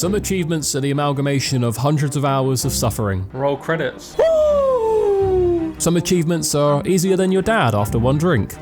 Some achievements are the amalgamation of hundreds of hours of suffering. Roll credits. Some achievements are easier than your dad after one drink.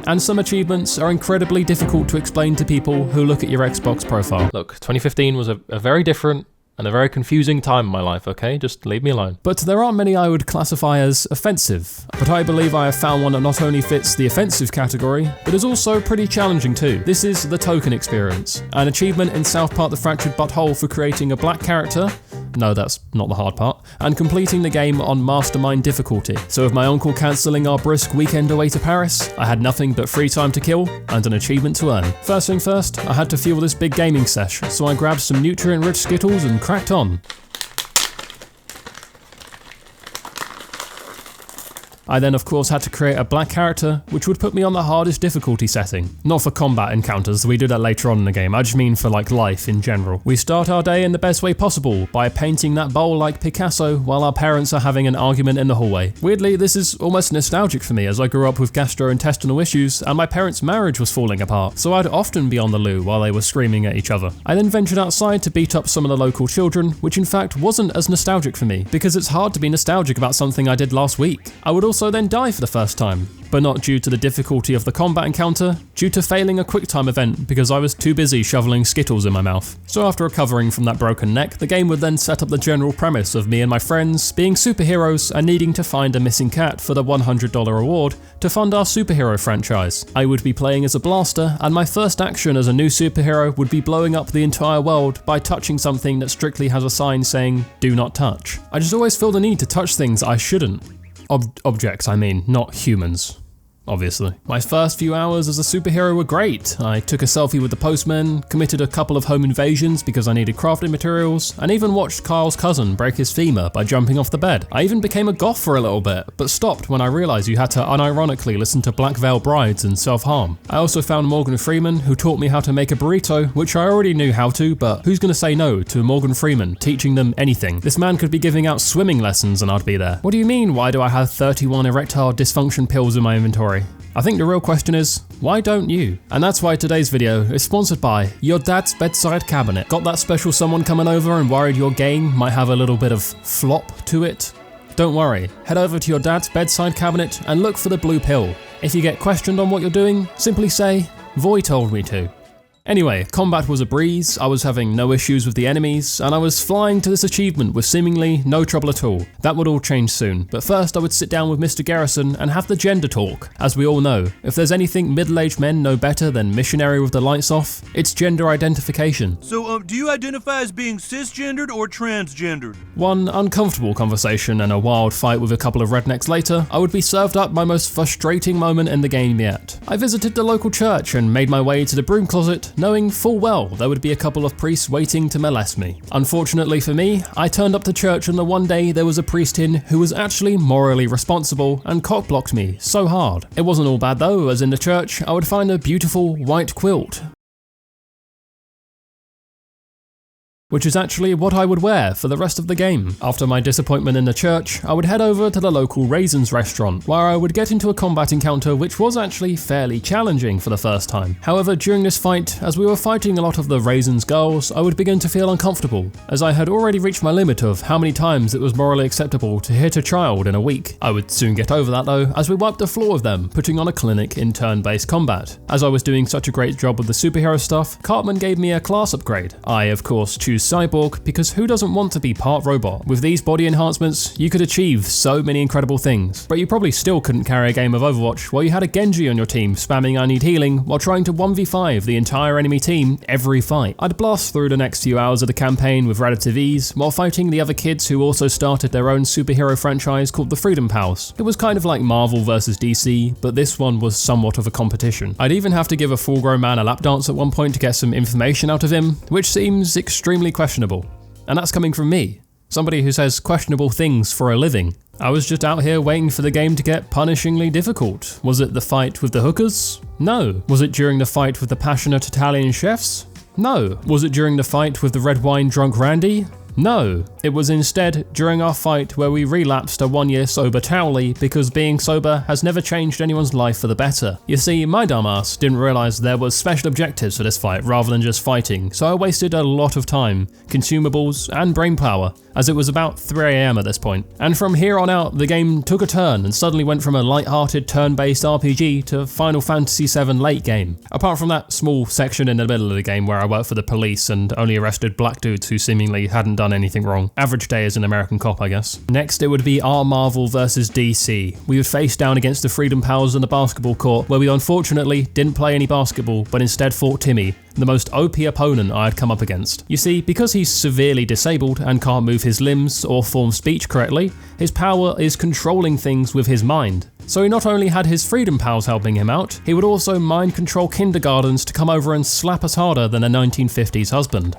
And some achievements are incredibly difficult to explain to people who look at your Xbox profile. Look, 2015 was a very different and a very confusing time in my life, okay? Just leave me alone. But there aren't many I would classify as offensive. But I believe I have found one that not only fits the offensive category, but is also pretty challenging too. This is the Token Experience, an achievement in South Park The Fractured Butthole for creating a black character. No, that's not the hard part. And completing the game on Mastermind difficulty. So with my uncle cancelling our brisk weekend away to Paris, I had nothing but free time to kill and an achievement to earn. First thing first, I had to fuel this big gaming sesh, so I grabbed some nutrient-rich Skittles and cracked on. I then of course had to create a black character, which would put me on the hardest difficulty setting. Not for combat encounters, we do that later on in the game, I just mean for like life in general. We start our day in the best way possible, by painting that bowl like Picasso while our parents are having an argument in the hallway. Weirdly, this is almost nostalgic for me as I grew up with gastrointestinal issues and my parents' marriage was falling apart, so I'd often be on the loo while they were screaming at each other. I then ventured outside to beat up some of the local children, which in fact wasn't as nostalgic for me, because it's hard to be nostalgic about something I did last week. I would also then die for the first time, but not due to the difficulty of the combat encounter, due to failing a QuickTime event because I was too busy shoveling Skittles in my mouth. So after recovering from that broken neck, the game would then set up the general premise of me and my friends being superheroes and needing to find a missing cat for the $100 reward to fund our superhero franchise. I would be playing as a blaster, and my first action as a new superhero would be blowing up the entire world by touching something that strictly has a sign saying, "Do not touch." I just always feel the need to touch things I shouldn't. Objects, I mean, not humans. Obviously. My first few hours as a superhero were great. I took a selfie with the postman, committed a couple of home invasions because I needed crafting materials, and even watched Kyle's cousin break his femur by jumping off the bed. I even became a goth for a little bit, but stopped when I realised you had to unironically listen to Black Veil Brides and self-harm. I also found Morgan Freeman, who taught me how to make a burrito, which I already knew how to, but who's gonna say no to Morgan Freeman teaching them anything? This man could be giving out swimming lessons and I'd be there. What do you mean, why do I have 31 erectile dysfunction pills in my inventory? I think the real question is, why don't you? And that's why today's video is sponsored by your dad's bedside cabinet. Got that special someone coming over and worried your game might have a little bit of flop to it? Don't worry, head over to your dad's bedside cabinet and look for the blue pill. If you get questioned on what you're doing, simply say, Voiy told me to. Anyway, combat was a breeze, I was having no issues with the enemies, and I was flying to this achievement with seemingly no trouble at all. That would all change soon, but first I would sit down with Mr. Garrison and have the gender talk. As we all know, if there's anything middle-aged men know better than missionary with the lights off, it's gender identification. So, do you identify as being cisgendered or transgendered? One uncomfortable conversation and a wild fight with a couple of rednecks later, I would be served up my most frustrating moment in the game yet. I visited the local church and made my way to the broom closet, knowing full well there would be a couple of priests waiting to molest me. Unfortunately for me, I turned up to church on the one day there was a priest in who was actually morally responsible and cock-blocked me so hard. It wasn't all bad though, as in the church I would find a beautiful white quilt, which is actually what I would wear for the rest of the game. After my disappointment in the church, I would head over to the local Raisins restaurant, where I would get into a combat encounter which was actually fairly challenging for the first time. However, during this fight, as we were fighting a lot of the Raisins girls, I would begin to feel uncomfortable, as I had already reached my limit of how many times it was morally acceptable to hit a child in a week. I would soon get over that though, as we wiped the floor with them, putting on a clinic in turn-based combat. As I was doing such a great job with the superhero stuff, Cartman gave me a class upgrade. I, of course, choose Cyborg, because who doesn't want to be part robot? With these body enhancements, you could achieve so many incredible things, but you probably still couldn't carry a game of Overwatch while you had a Genji on your team spamming I need healing while trying to 1v5 the entire enemy team every fight. I'd blast through the next few hours of the campaign with relative ease while fighting the other kids who also started their own superhero franchise called the Freedom Pals. It was kind of like Marvel versus DC, but this one was somewhat of a competition. I'd even have to give a full-grown man a lap dance at one point to get some information out of him, which seems extremely questionable. And that's coming from me, somebody who says questionable things for a living. I was just out here waiting for the game to get punishingly difficult. Was it the fight with the hookers? No. Was it during the fight with the passionate Italian chefs? No. Was it during the fight with the red wine drunk Randy? No, it was instead during our fight where we relapsed a 1-year sober Towley because being sober has never changed anyone's life for the better. You see, my dumbass didn't realise there was special objectives for this fight rather than just fighting, so I wasted a lot of time, consumables and brain power, as it was about 3 AM at this point. And from here on out, the game took a turn and suddenly went from a light-hearted turn-based RPG to Final Fantasy VII late game. Apart from that small section in the middle of the game where I worked for the police and only arrested black dudes who seemingly hadn't done anything wrong. Average day as an American cop, I guess. Next, it would be our Marvel versus DC. We would face down against the Freedom Pals in the basketball court, where we unfortunately didn't play any basketball, but instead fought Timmy, the most OP opponent I had come up against. You see, because he's severely disabled and can't move his limbs or form speech correctly, his power is controlling things with his mind. So he not only had his Freedom Pals helping him out, he would also mind control kindergartens to come over and slap us harder than a 1950s husband.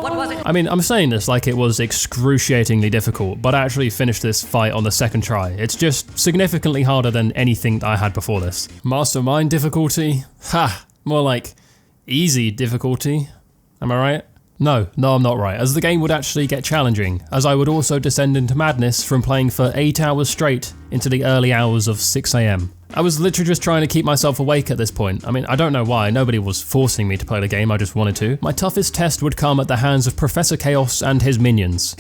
What was it? I mean, I'm saying this like it was excruciatingly difficult, but I actually finished this fight on the second try. It's just significantly harder than anything I had before this. Mastermind difficulty? Ha! More like easy difficulty. Am I right? No, I'm not right, as the game would actually get challenging, as I would also descend into madness from playing for 8 hours straight into the early hours of 6 AM. I was literally just trying to keep myself awake at this point. I mean, I don't know why, nobody was forcing me to play the game, I just wanted to. My toughest test would come at the hands of Professor Chaos and his minions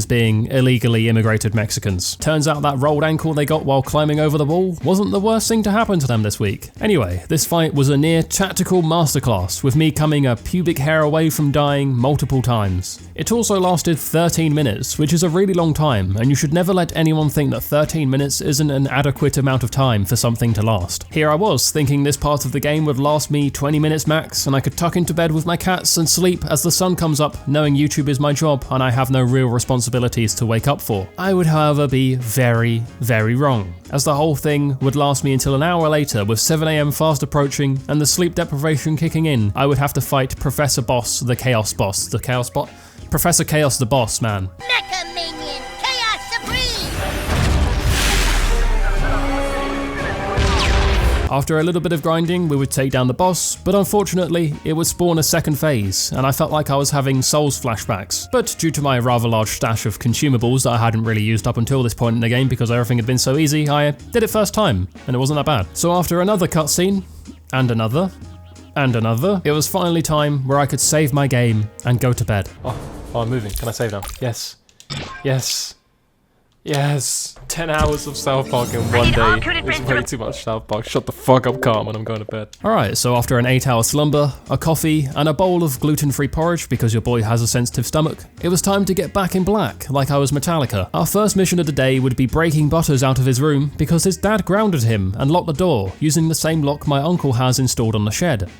being illegally immigrated Mexicans. Turns out that rolled ankle they got while climbing over the wall wasn't the worst thing to happen to them this week. Anyway, this fight was a near tactical masterclass, with me coming a pubic hair away from dying multiple times. It also lasted 13 minutes, which is a really long time, and you should never let anyone think that 13 minutes isn't an adequate amount of time for something to last. Here I was, thinking this part of the game would last me 20 minutes max, and I could tuck into bed with my cats and sleep as the sun comes up, knowing YouTube is my job and I have no real responsibilities to wake up for. I would, however, be very, very wrong, as the whole thing would last me until an hour later, with 7 AM fast approaching and the sleep deprivation kicking in. I would have to fight Professor Boss, the Chaos Boss. The Chaos Bot? Professor Chaos the Boss, man. Mecha Minion, Chaos Supreme! After a little bit of grinding, we would take down the boss, but unfortunately, it would spawn a second phase, and I felt like I was having Souls flashbacks. But due to my rather large stash of consumables that I hadn't really used up until this point in the game because everything had been so easy, I did it first time, and it wasn't that bad. So after another cutscene, and another, it was finally time where I could save my game and go to bed. Oh, I'm moving. Can I save now? Yes. Yes. Yes. 10 hours of South Park in one day is way too much South Park. Shut the fuck up, Carmen. I'm going to bed. Alright, so after an 8-hour slumber, a coffee, and a bowl of gluten-free porridge because your boy has a sensitive stomach, it was time to get back in black, like I was Metallica. Our first mission of the day would be breaking Butters out of his room because his dad grounded him and locked the door, using the same lock my uncle has installed on the shed.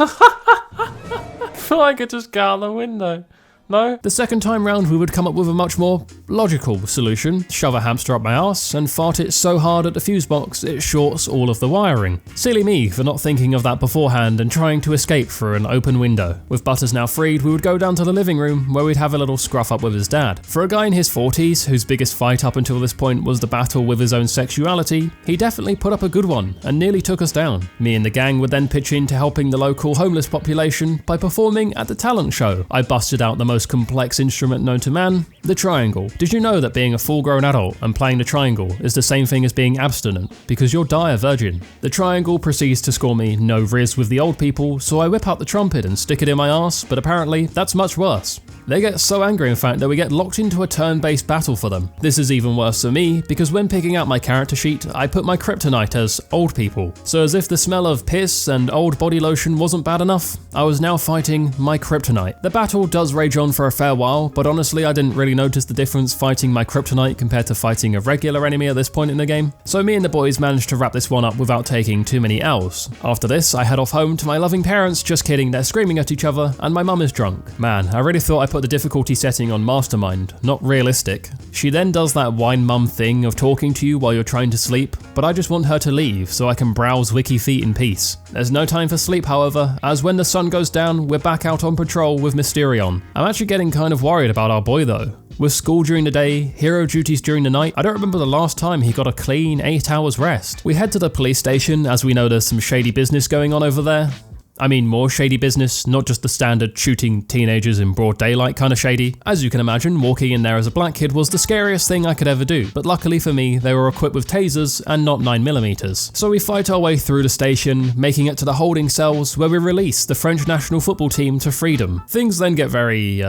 I feel like I could just go out the window. No? The second time round we would come up with a much more logical solution, shove a hamster up my arse and fart it so hard at the fuse box it shorts all of the wiring. Silly me for not thinking of that beforehand and trying to escape through an open window. With Butters now freed, we would go down to the living room where we'd have a little scruff up with his dad. For a guy in his 40s, whose biggest fight up until this point was the battle with his own sexuality, he definitely put up a good one and nearly took us down. Me and the gang would then pitch into helping the local homeless population by performing at the talent show. I busted out the most complex instrument known to man, the triangle. Did you know that being a full-grown adult and playing the triangle is the same thing as being abstinent, because you'll die a virgin? The triangle proceeds to score me no riz with the old people, so I whip out the trumpet and stick it in my arse, but apparently that's much worse. They get so angry in fact that we get locked into a turn-based battle for them. This is even worse for me, because when picking out my character sheet, I put my kryptonite as old people. So as if the smell of piss and old body lotion wasn't bad enough, I was now fighting my kryptonite. The battle does rage on for a fair while, but honestly I didn't really notice the difference fighting my kryptonite compared to fighting a regular enemy at this point in the game. So me and the boys managed to wrap this one up without taking too many L's. After this, I head off home to my loving parents. Just kidding, they're screaming at each other and my mum is drunk. Man, I really thought I put the difficulty setting on Mastermind, not realistic. She then does that wine mum thing of talking to you while you're trying to sleep, but I just want her to leave so I can browse wiki feet in peace. There's no time for sleep however, as when the sun goes down, we're back out on patrol with Mysterion. I'm actually getting kind of worried about our boy though. With school during the day, hero duties during the night, I don't remember the last time he got a clean 8 hours rest. We head to the police station as we know there's some shady business going on over there. I mean more shady business, not just the standard shooting teenagers in broad daylight kind of shady. As you can imagine, walking in there as a black kid was the scariest thing I could ever do, but luckily for me, they were equipped with tasers and not 9mm. So we fight our way through the station, making it to the holding cells where we release the French national football team to freedom. Things then get very,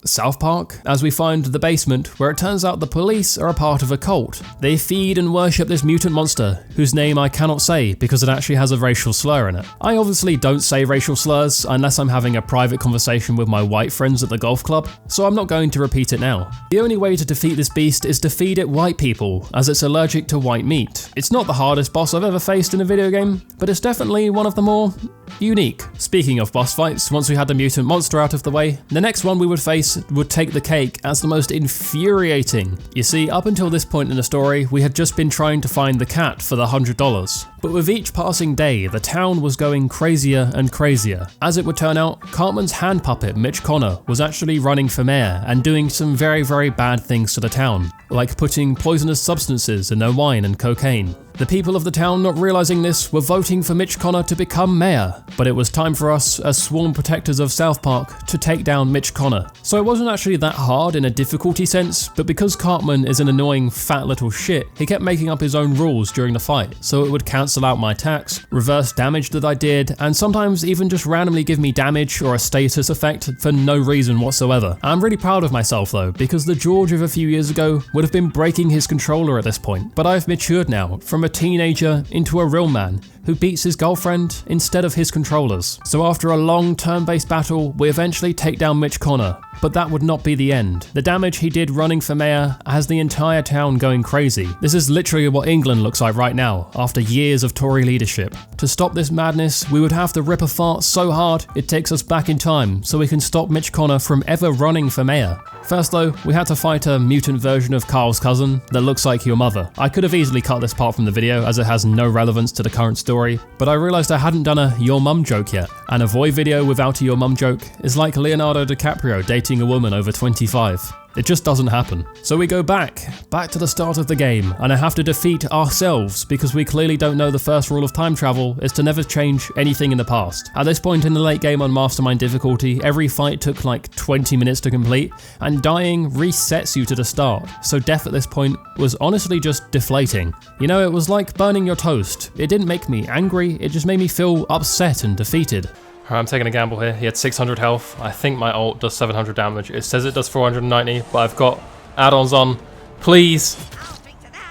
South Park, as we find the basement where it turns out the police are a part of a cult. They feed and worship this mutant monster, whose name I cannot say because it actually has a racial slur in it. I obviously don't say racial slurs unless I'm having a private conversation with my white friends at the golf club, so I'm not going to repeat it now. The only way to defeat this beast is to feed it white people, as it's allergic to white meat. It's not the hardest boss I've ever faced in a video game, but it's definitely one of the more unique. Speaking of boss fights, once we had the mutant monster out of the way, the next one we would face would take the cake as the most infuriating. You see, up until this point in the story, we had just been trying to find the cat for the $100. But with each passing day, the town was going crazier and crazier. As it would turn out, Cartman's hand puppet, Mitch Connor, was actually running for mayor and doing some very, very bad things to the town, like putting poisonous substances in their wine and cocaine. The people of the town, not realizing this, were voting for Mitch Connor to become mayor, but it was time for us, as sworn protectors of South Park, to take down Mitch Connor. So it wasn't actually that hard in a difficulty sense, but because Cartman is an annoying fat little shit, he kept making up his own rules during the fight, so it would cancel out my attacks, reverse damage that I did, and sometimes even just randomly give me damage or a status effect for no reason whatsoever. I'm really proud of myself though, because the George of a few years ago would have been breaking his controller at this point, but I've matured now, from a teenager into a real man who beats his girlfriend instead of his controllers. So after a long turn-based battle, we eventually take down Mitch Connor, but that would not be the end. The damage he did running for mayor has the entire town going crazy. This is literally what England looks like right now, after years of Tory leadership. To stop this madness, we would have to rip a fart so hard it takes us back in time so we can stop Mitch Connor from ever running for mayor. First though, we had to fight a mutant version of Carl's cousin that looks like your mother. I could have easily cut this part from the video as it has no relevance to the current story, but I realised I hadn't done a your mum joke yet, and a Voiy video without a your mum joke is like Leonardo DiCaprio dating a woman over 25. It just doesn't happen. So we go back to the start of the game, and I have to defeat ourselves because we clearly don't know the first rule of time travel is to never change anything in the past. At this point in the late game on Mastermind difficulty, every fight took like 20 minutes to complete, and dying resets you to the start, so death at this point was honestly just deflating. You know, it was like burning your toast. It didn't make me angry, it just made me feel upset and defeated. Alright, I'm taking a gamble here. He had 600 health. I think my ult does 700 damage. It says it does 490, but I've got add-ons on. Please!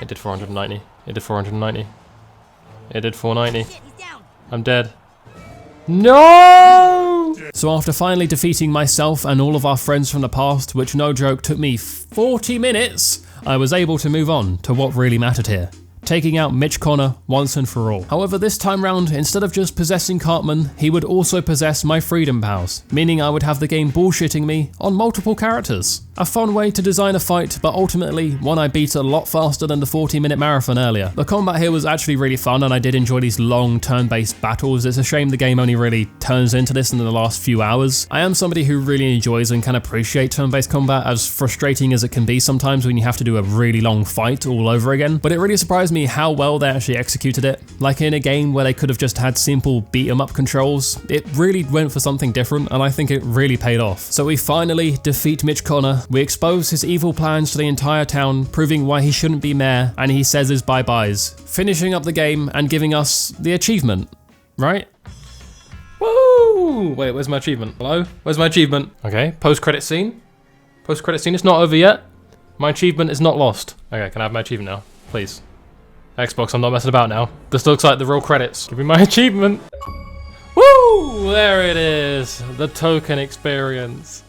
It did 490. It did 490. It did 490. I'm dead. No! So after finally defeating myself and all of our friends from the past, which no joke took me 40 minutes, I was able to move on to what really mattered here. Taking out Mitch Connor once and for all. However, this time round, instead of just possessing Cartman, he would also possess my freedom powers, meaning I would have the game bullshitting me on multiple characters. A fun way to design a fight, but ultimately one I beat a lot faster than the 40-minute marathon earlier. The combat here was actually really fun, and I did enjoy these long turn-based battles. It's a shame the game only really turns into this in the last few hours. I am somebody who really enjoys and can appreciate turn-based combat, as frustrating as it can be sometimes when you have to do a really long fight all over again, but it really surprised me how well they actually executed it. Like in a game where they could have just had simple beat-em-up controls, it really went for something different, and I think it really paid off. So we finally defeat Mitch Connor, we expose his evil plans to the entire town, proving why he shouldn't be mayor, and he says his bye-byes, finishing up the game and giving us the achievement, right? Woo! Wait, where's my achievement? Hello? Where's my achievement? Okay, post-credit scene. Post-credit scene, it's not over yet. My achievement is not lost. Okay, can I have my achievement now? Please. Xbox, I'm not messing about now. This looks like the real credits. Give me my achievement. Woo! There it is. The token experience.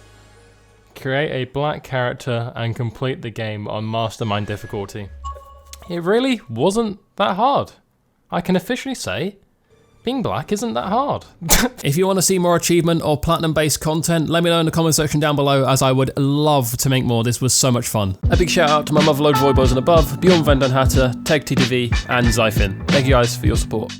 Create a black character and complete the game on Mastermind difficulty. It really wasn't that hard. I can officially say being black isn't that hard. If you want to see more achievement or platinum-based content, let me know in the comment section down below, as I would love to make more. This was so much fun. A big shout out to my motherload Voiy Bois and above, Björn, TheGamerTeg, and ZYFin. Thank you guys for your support.